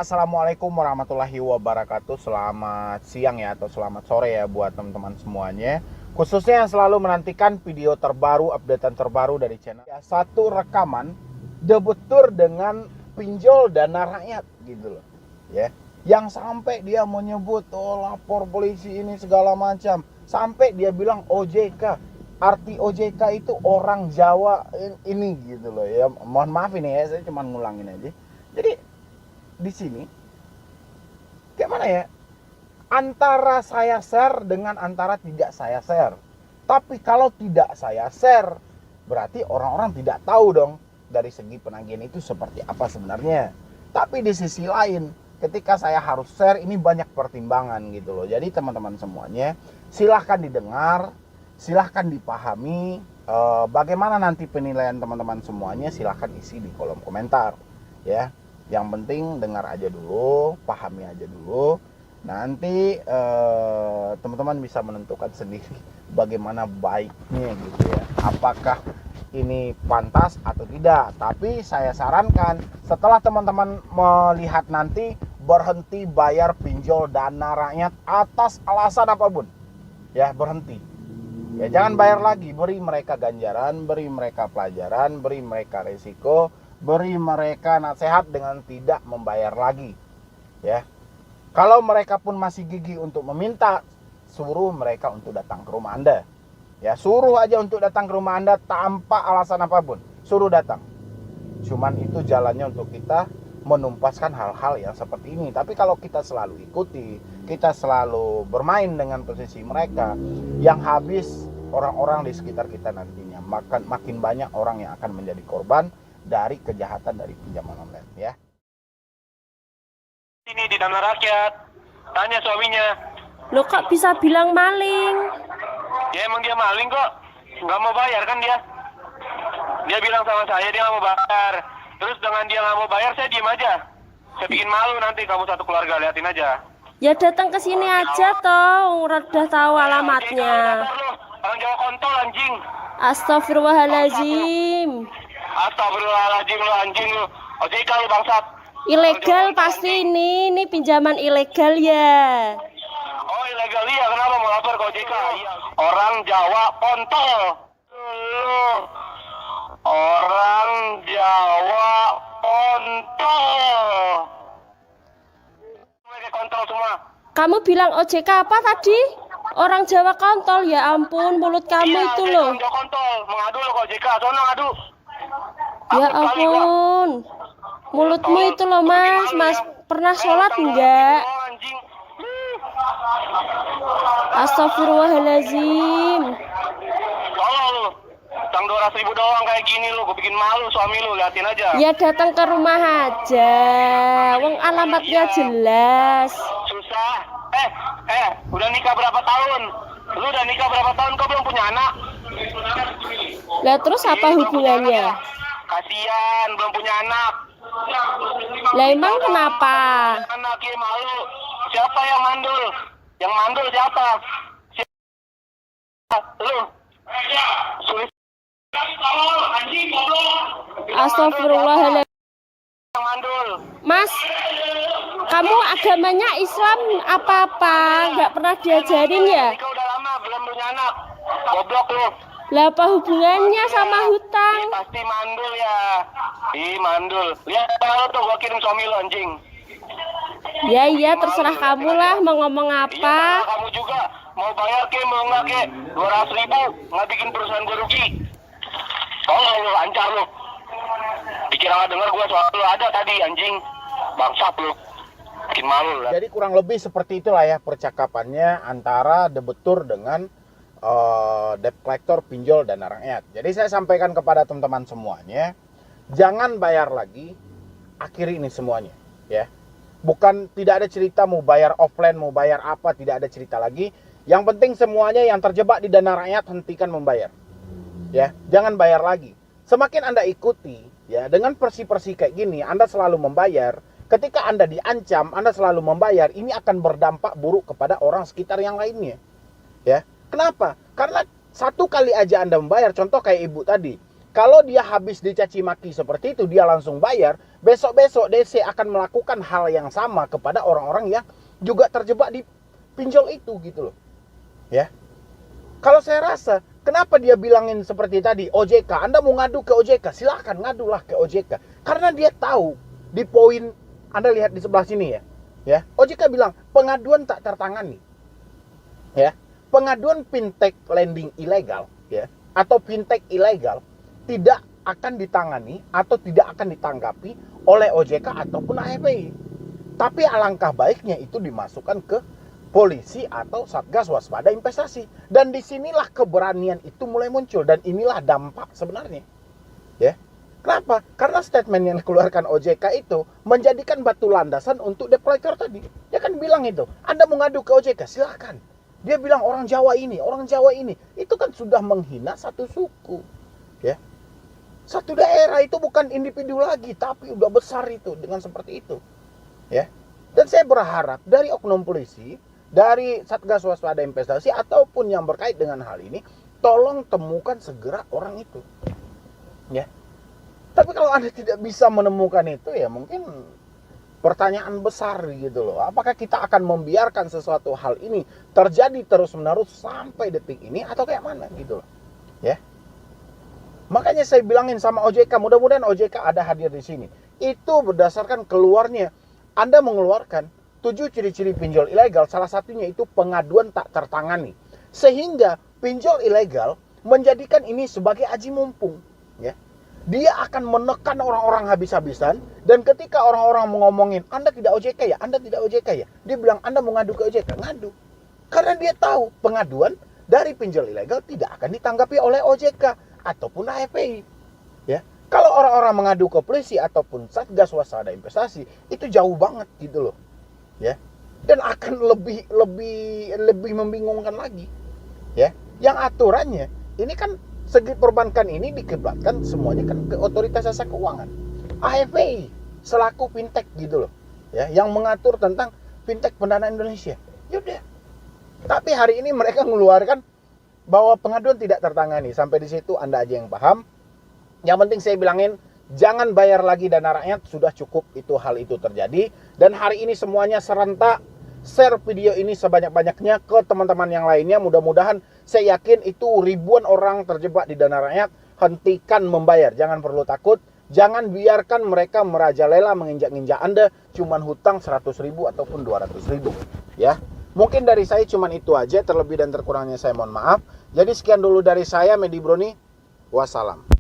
Assalamualaikum warahmatullahi wabarakatuh. Selamat siang ya, atau selamat sore ya buat teman-teman semuanya. Khususnya yang selalu menantikan video terbaru, updatean terbaru dari channel ya, satu rekaman debutur dengan pinjol dana rakyat gitu loh ya. Yang sampai dia menyebut lapor polisi ini segala macam. Sampai dia bilang OJK. Arti OJK itu orang Jawa ini gitu loh ya. Mohon maaf ini ya, saya cuma ngulangin aja. Jadi di sini gimana ya, antara saya share dengan antara tidak saya share. Tapi kalau tidak saya share, berarti orang-orang tidak tahu dong dari segi penagihan itu seperti apa sebenarnya. Tapi di sisi lain, ketika saya harus share, ini banyak pertimbangan gitu loh. Jadi teman-teman semuanya, silahkan didengar, silahkan dipahami. Bagaimana nanti penilaian teman-teman semuanya, silahkan isi di kolom komentar ya. Yang penting dengar aja dulu, pahami aja dulu. Nanti teman-teman bisa menentukan sendiri bagaimana baiknya gitu ya. Apakah ini pantas atau tidak. Tapi saya sarankan setelah teman-teman melihat nanti, berhenti bayar pinjol dana rakyat atas alasan apapun. Ya, berhenti. Ya, jangan bayar lagi. Beri mereka ganjaran, beri mereka pelajaran, beri mereka resiko, beri mereka nasihat dengan tidak membayar lagi ya. Kalau mereka pun masih gigih untuk meminta, suruh mereka untuk datang ke rumah Anda ya. Suruh aja untuk datang ke rumah Anda tanpa alasan apapun, suruh datang. Cuman itu jalannya untuk kita menumpaskan hal-hal yang seperti ini. Tapi kalau kita selalu ikuti, kita selalu bermain dengan posisi mereka, yang habis orang-orang di sekitar kita nantinya. Makin banyak orang yang akan menjadi korban dari kejahatan dari pinjaman online ya. Ini di dana rakyat, tanya suaminya. Lo kok bisa bilang maling? Ya emang dia maling kok, nggak mau bayar kan dia. Dia bilang sama saya dia nggak mau bayar. Terus dengan dia nggak mau bayar, saya diem aja. Saya bikin malu nanti kamu satu keluarga, liatin aja. Ya datang ke sini aja toh, udah tahu alamatnya. Orang Jawa kontol anjing. Astagfirullahaladzim. Astagfirullahaladzim lu anjing lu. OJK lu bangsat. Ilegal pasti ini pinjaman ilegal ya. Oh ilegal iya, kenapa mau lapor ke OJK? Orang Jawa kontol. Lu. Orang Jawa kontol. Mereka kontol semua. Kamu bilang OJK apa tadi? Orang Jawa kontol, ya ampun, mulut kamu iya, itu loh. Iya, kontol. Mengadu lo ke OJK, sono ngadu. Ya ampun, mulutmu itu loh mas pernah sholat enggak? Astagfirullahaladzim. Tolong lu, utang 200.000 doang kayak gini lu, gue bikin malu suami lu, liatin aja. Ya datang ke rumah aja, wong alamatnya jelas. Susah. Udah nikah berapa tahun? Lu udah nikah berapa tahun, kau belum punya anak? Lah terus apa hubungannya? Kasian, belum punya anak. Lah emang kenapa? Anak ya malu. Siapa yang mandul? Yang mandul siapa? Lu. Sulit. Astagfirullahaladzim. Yang mandul. Mas, kamu agamanya Islam apa-apa? Nggak pernah diajarin ya? Nikah udah lama, belum punya anak. Goblok lu. Lah apa hubungannya sama hutang? Pasti mandul ya. Ih mandul. Lihat lu tuh, gua kirim suami lu anjing. Ya iya terserah kamu lah mau ngomong Iya, apa. kamu juga mau bayar ke mau nggak ke 200.000 nggak bikin perusahaan gue rugi. Tolong lu lancar lu. Dikira nggak dengar gue soal lu ada tadi anjing. Bangsat lu. Bikin malu lah. Jadi kurang lebih seperti itulah ya percakapannya antara debitur dengan debt collector pinjol dana rakyat. Jadi saya sampaikan kepada teman-teman semuanya, jangan bayar lagi, akhiri ini semuanya ya. Bukan tidak ada cerita mau bayar offline, mau bayar apa, tidak ada cerita lagi. Yang penting semuanya yang terjebak di dana rakyat hentikan membayar. Ya, jangan bayar lagi. Semakin Anda ikuti ya dengan persi-persi kayak gini, Anda selalu membayar. Ketika Anda diancam, Anda selalu membayar, ini akan berdampak buruk kepada orang sekitar yang lainnya. Ya. Kenapa? Karena satu kali aja Anda membayar, contoh kayak ibu tadi. Kalau dia habis dicaci maki seperti itu, dia langsung bayar, besok-besok DC akan melakukan hal yang sama kepada orang-orang yang juga terjebak di pinjol itu gitu loh. Ya. Kalau saya rasa, kenapa dia bilangin seperti tadi, OJK, Anda mau ngadu ke OJK, silakan ngadulah ke OJK. Karena dia tahu di poin, Anda lihat di sebelah sini ya. Ya, OJK bilang pengaduan tak tertangani. Ya, pengaduan fintech lending ilegal ya atau fintech ilegal tidak akan ditangani atau tidak akan ditanggapi oleh OJK ataupun AFPI. Tapi alangkah baiknya itu dimasukkan ke polisi atau Satgas Waspada Investasi. Dan disinilah keberanian itu mulai muncul. Dan inilah dampak sebenarnya. Ya. Kenapa? Karena statement yang dikeluarkan OJK itu menjadikan batu landasan untuk debt collector tadi. Dia kan bilang itu, Anda mau ngadu ke OJK, silakan. Dia bilang orang Jawa ini, orang Jawa ini. Itu kan sudah menghina satu suku. Ya. Satu daerah itu bukan individu lagi, tapi udah besar itu dengan seperti itu. Ya. Dan saya berharap dari oknum polisi, dari Satgas Waspada Investasi ataupun yang berkait dengan hal ini, tolong temukan segera orang itu. Ya. Tapi kalau Anda tidak bisa menemukan itu, ya mungkin pertanyaan besar gitu loh. Apakah kita akan membiarkan sesuatu hal ini terjadi terus-menerus sampai detik ini atau kayak mana gitu loh. Ya. Makanya saya bilangin sama OJK, mudah-mudahan OJK ada hadir di sini. Itu berdasarkan keluarnya, Anda mengeluarkan 7 ciri-ciri pinjol ilegal, salah satunya itu pengaduan tak tertangani. Sehingga pinjol ilegal menjadikan ini sebagai aji mumpung. Ya. Dia akan menekan orang-orang habis-habisan, dan ketika orang-orang ngomongin, Anda tidak OJK ya, Anda tidak OJK ya, dia bilang, Anda mau ngadu ke OJK, ngadu. Karena dia tahu pengaduan dari pinjol ilegal tidak akan ditanggapi oleh OJK ataupun AFPI. Ya. Kalau orang-orang mengadu ke polisi ataupun Satgas Waspada Investasi, itu jauh banget gitu loh. Ya. Dan akan lebih membingungkan lagi. Ya. Yang aturannya ini kan segi perbankan ini dikiblatkan semuanya kan ke Otoritas Jasa Keuangan. AFPI selaku fintech gitu loh. Ya, yang mengatur tentang fintech pendanaan Indonesia. Yaudah. Tapi hari ini mereka mengeluarkan bahwa pengaduan tidak tertangani. Sampai di situ Anda aja yang paham. Yang penting saya bilangin, jangan bayar lagi dana rakyat, sudah cukup itu hal itu terjadi. Dan hari ini semuanya serentak share video ini sebanyak-banyaknya ke teman-teman yang lainnya. Mudah-mudahan saya yakin itu ribuan orang terjebak di dana rakyat. Hentikan membayar, jangan perlu takut. Jangan biarkan mereka merajalela menginjak-injak Anda cuman hutang 100.000 ataupun 200.000. Ya. Mungkin dari saya cuman itu aja, terlebih dan terkurangnya saya mohon maaf. Jadi sekian dulu dari saya, Medi Broni. Wassalam.